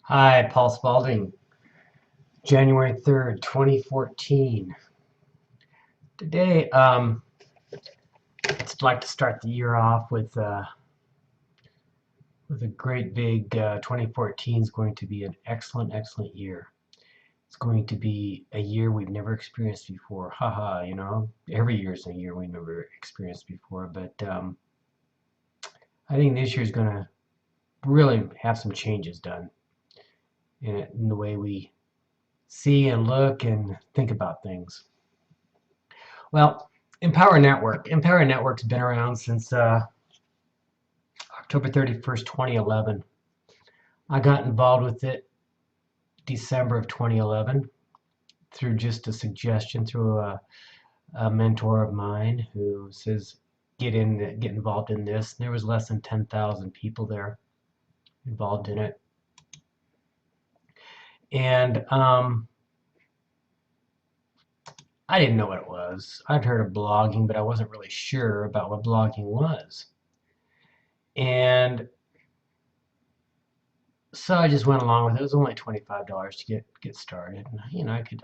Hi, Paul Spalding, January 3rd, 2014. Today, I'd like to start the year off with a great big 2014 is going to be an excellent, excellent year. It's going to be a year we've never experienced before. Haha, every year is a year we've never experienced before, but I think this year is going to really have some changes done in the way we see and look and think about things. Well, Empower Network. Empower Network's been around since October 31st, 2011. I got involved with it December of 2011 through just a suggestion through a mentor of mine who says, get involved in this. There was less than 10,000 people there involved in it. And I didn't know what it was. I'd heard of blogging, but I wasn't really sure about what blogging was. And so I just went along with it. It was only $25 to get started. I could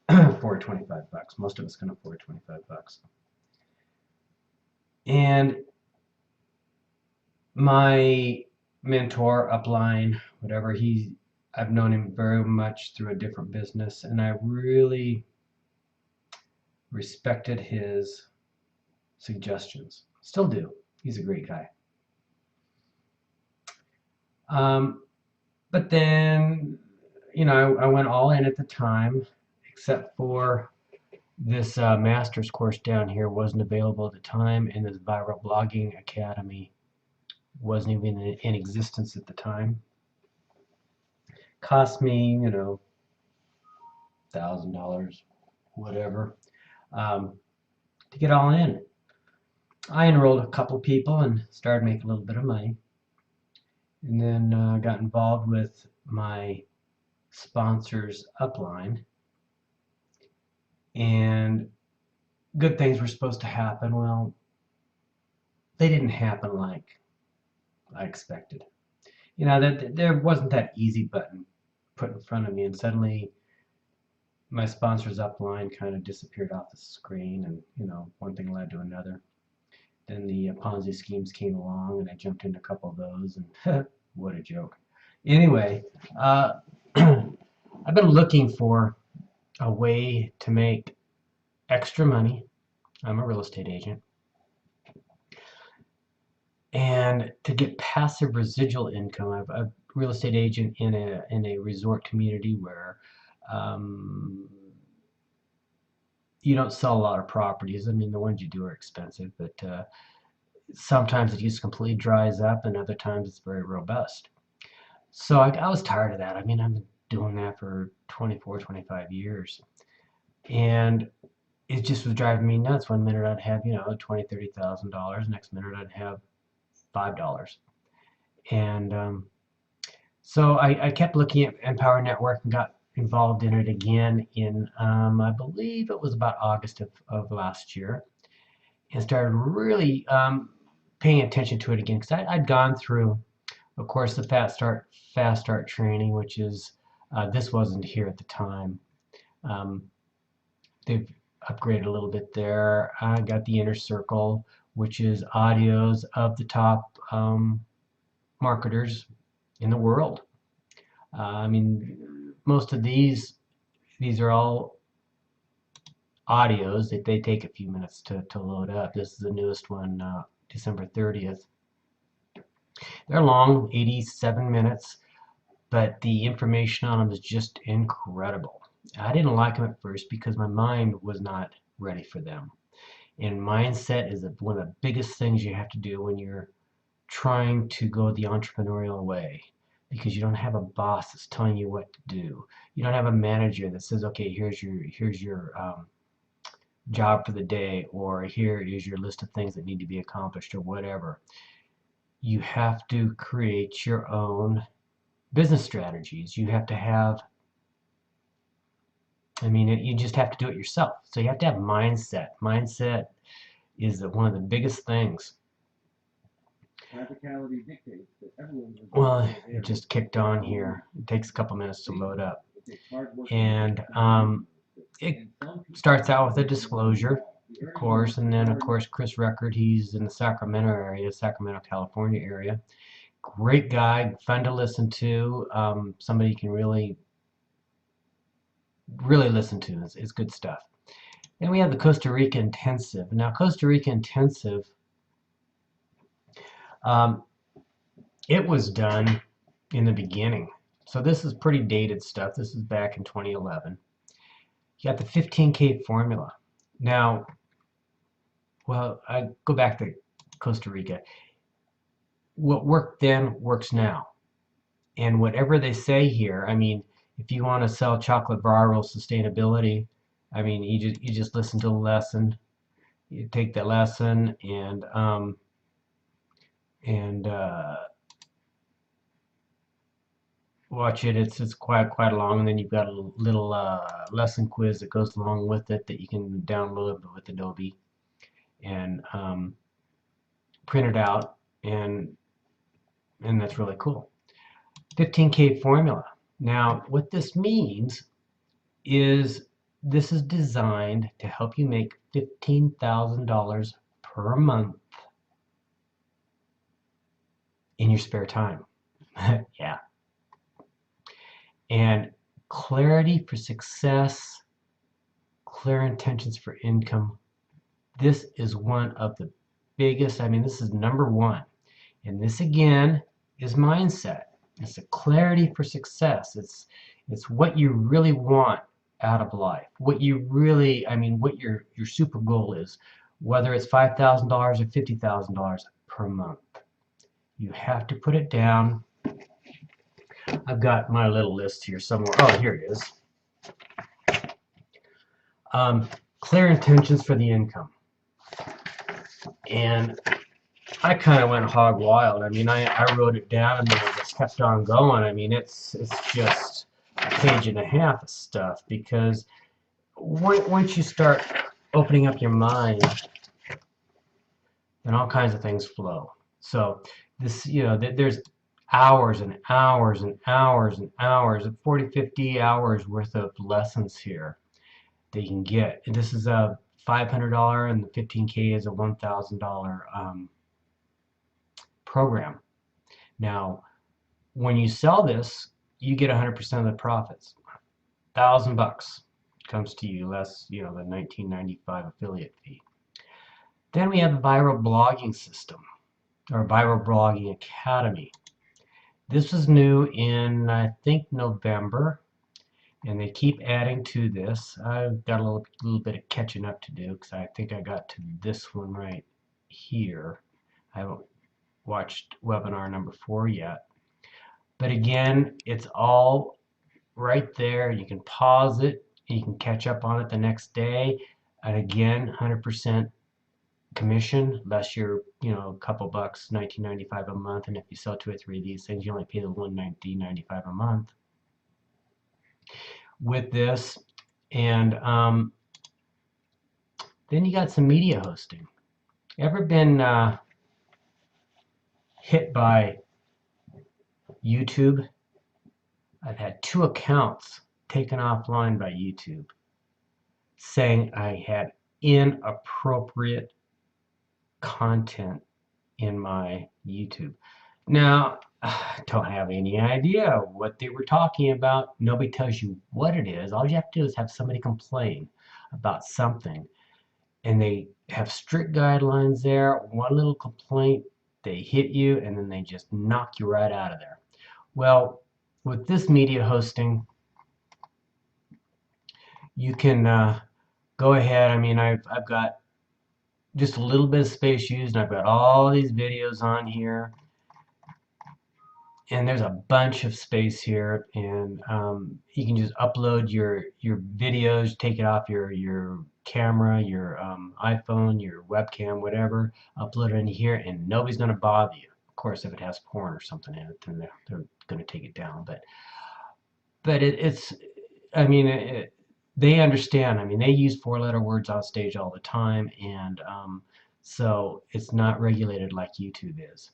afford $25. Most of us can afford $25. And my mentor, upline, whatever, I've known him very much through a different business, and I really respected his suggestions. Still do. He's a great guy. But then, I went all in at the time, except for this master's course down here wasn't available at the time, and this Viral Blogging Academy wasn't even in existence at the time. Cost me, $1,000, whatever, to get all in. I enrolled a couple people and started making a little bit of money, and then got involved with my sponsors upline, and good things were supposed to happen. Well, they didn't happen like I expected. There wasn't that easy button put in front of me, and suddenly my sponsors upline kind of disappeared off the screen, and one thing led to another. Then the Ponzi schemes came along, and I jumped into a couple of those, and what a joke. Anyway, I've been looking for a way to make extra money. I'm a real estate agent. And to get passive residual income, I'm a real estate agent in a resort community where you don't sell a lot of properties. I mean, the ones you do are expensive, but sometimes it just completely dries up, and other times it's very robust. So I was tired of that. I mean, I've been doing that for 24, 25 years. And it just was driving me nuts. One minute I'd have, $20,000, $30,000. Next minute I'd have $5. And so I kept looking at Empower Network and got involved in it again in, I believe it was about August of last year, and started really paying attention to it again because I'd gone through, of course, the Fast Start training, which is, this wasn't here at the time. They've upgraded a little bit there. I got the Inner Circle, which is audios of the top marketers in the world. I mean, most of these are all audios that they take a few minutes to load up. This is the newest one, December 30th. They're long, 87 minutes, but the information on them is just incredible. I didn't like them at first because my mind was not ready for them. And mindset is one of the biggest things you have to do when you're trying to go the entrepreneurial way, because you don't have a boss that's telling you what to do. You don't have a manager that says, okay, here's your job for the day, or here is your list of things that need to be accomplished, or whatever. You have to create your own business strategies. You have to have, you just have to do it yourself. So you have to have mindset. Mindset is one of the biggest things. Well, it just kicked on here. It takes a couple minutes to load up. And it starts out with a disclosure, of course, and then, of course, Chris Record, he's in the Sacramento area, Sacramento, California area. Great guy, fun to listen to, somebody you can really, really listen to. It's good stuff. Then we have the Costa Rica Intensive. Now, Costa Rica Intensive, um, it was done in the beginning. So this is pretty dated stuff. This is back in 2011. You got the 15K formula. Now, well, I go back to Costa Rica. What worked then works now. And whatever they say here, I mean, if you want to sell chocolate viral sustainability, I mean, you just listen to the lesson. You take that lesson and watch it. It's quite long, and then you've got a little lesson quiz that goes along with it that you can download with Adobe and print it out, and that's really cool. 15K formula. Now, what this means is this is designed to help you make $15,000 per month in your spare time. Yeah. And clarity for success, clear intentions for income. This is one of the biggest, I mean, this is number one. And this again is mindset. It's a clarity for success. It's what you really want out of life. What you really, I mean, what your super goal is, whether it's $5,000 or $50,000 per month. You have to put it down. I've got my little list here somewhere. Oh, here it is. Clear intentions for the income. And I kind of went hog wild. I mean, I wrote it down and then I just kept on going. I mean, it's just a page and a half of stuff, because once you start opening up your mind, then all kinds of things flow. So this, you know, there's hours and hours and hours and hours, 40, 50 hours worth of lessons here that you can get. And this is a $500 and the 15K is a $1,000 program. Now, when you sell this, you get 100% of the profits. $1,000 comes to you, less, you know, the $19.95 affiliate fee. Then we have the Viral Blogging System, or Viral Blogging Academy. This was new in, I think, November, and they keep adding to this. I've got a little bit of catching up to do, because I think I got to this one right here. I haven't watched webinar number 4 yet. But again, it's all right there. You can pause it, and you can catch up on it the next day. And again, 100% commission, less your, you know, a couple bucks, $19.95 a month. And if you sell 2 or 3 of these things, you only pay the $119.95 a month with this. And then you got some media hosting. Ever been hit by YouTube? I've had 2 accounts taken offline by YouTube saying I had inappropriate content in my YouTube. Now, I don't have any idea what they were talking about. Nobody tells you what it is. All you have to do is have somebody complain about something, and they have strict guidelines there. One little complaint, they hit you, and then they just knock you right out of there. Well, with this media hosting, you can go ahead. I mean, I've got just a little bit of space used, and I've got all these videos on here, and there's a bunch of space here, and you can just upload your videos, take it off your camera, your iPhone, your webcam, whatever, upload it in here, and nobody's going to bother you. Of course, if it has porn or something in it, then they're going to take it down. But it's, I mean, they understand. I mean, they use 4-letter words on stage all the time, and so it's not regulated like YouTube is.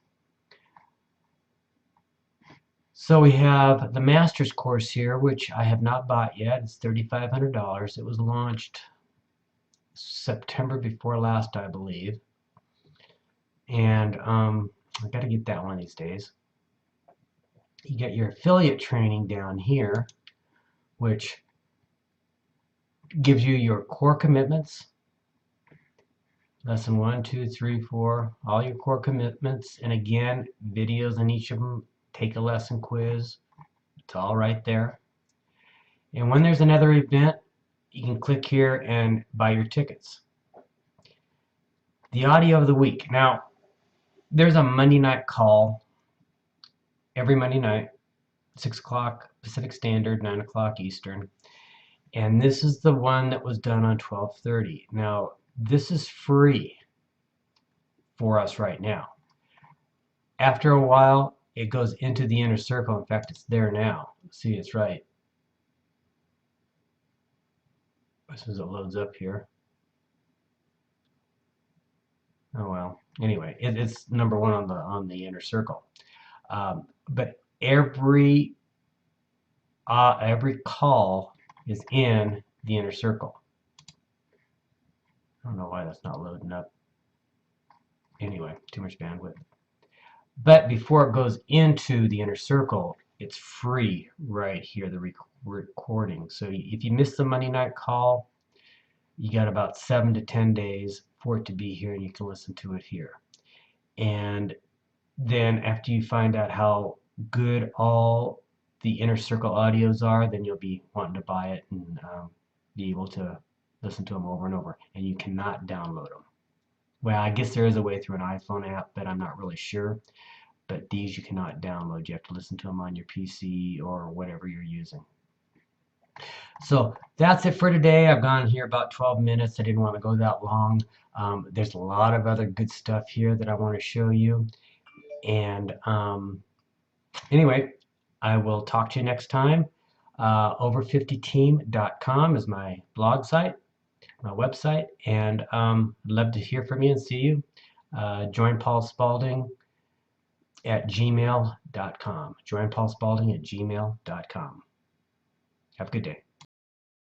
So we have the master's course here, which I have not bought yet. It's $3,500. It was launched September before last, I believe. And I got to get that one these days. You get your affiliate training down here, which gives you your core commitments. Lesson 1, 2, 3, 4, all your core commitments. And again, videos on each of them. Take a lesson quiz. It's all right there. And when there's another event, you can click here and buy your tickets. The audio of the week. Now, there's a Monday night call every Monday night, 6 o'clock Pacific Standard, 9 o'clock Eastern. And this is the one that was done on 12:30. Now, this is free for us right now. After a while, it goes into the inner circle. In fact, it's there now. See, it's right. As soon as it loads up here. Oh well. Anyway, it's number one on the inner circle. But every call is in the inner circle. I don't know why that's not loading up. Anyway, too much bandwidth. But before it goes into the inner circle, it's free right here, the recording. So if you miss the Monday night call, you got about 7 to 10 days for it to be here, and you can listen to it here. And then after you find out how good all the inner circle audios are, then you'll be wanting to buy it and be able to listen to them over and over. And you cannot download them. Well, I guess there is a way through an iPhone app, but I'm not really sure. But these you cannot download. You have to listen to them on your PC or whatever you're using. So that's it for today. I've gone here about 12 minutes. I didn't want to go that long. There's a lot of other good stuff here that I want to show you. And anyway, I will talk to you next time. Over50team.com is my blog site, my website, and I'd love to hear from you and see you. Join Paul Spalding at gmail.com. Join Paul Spalding at gmail.com. Have a good day.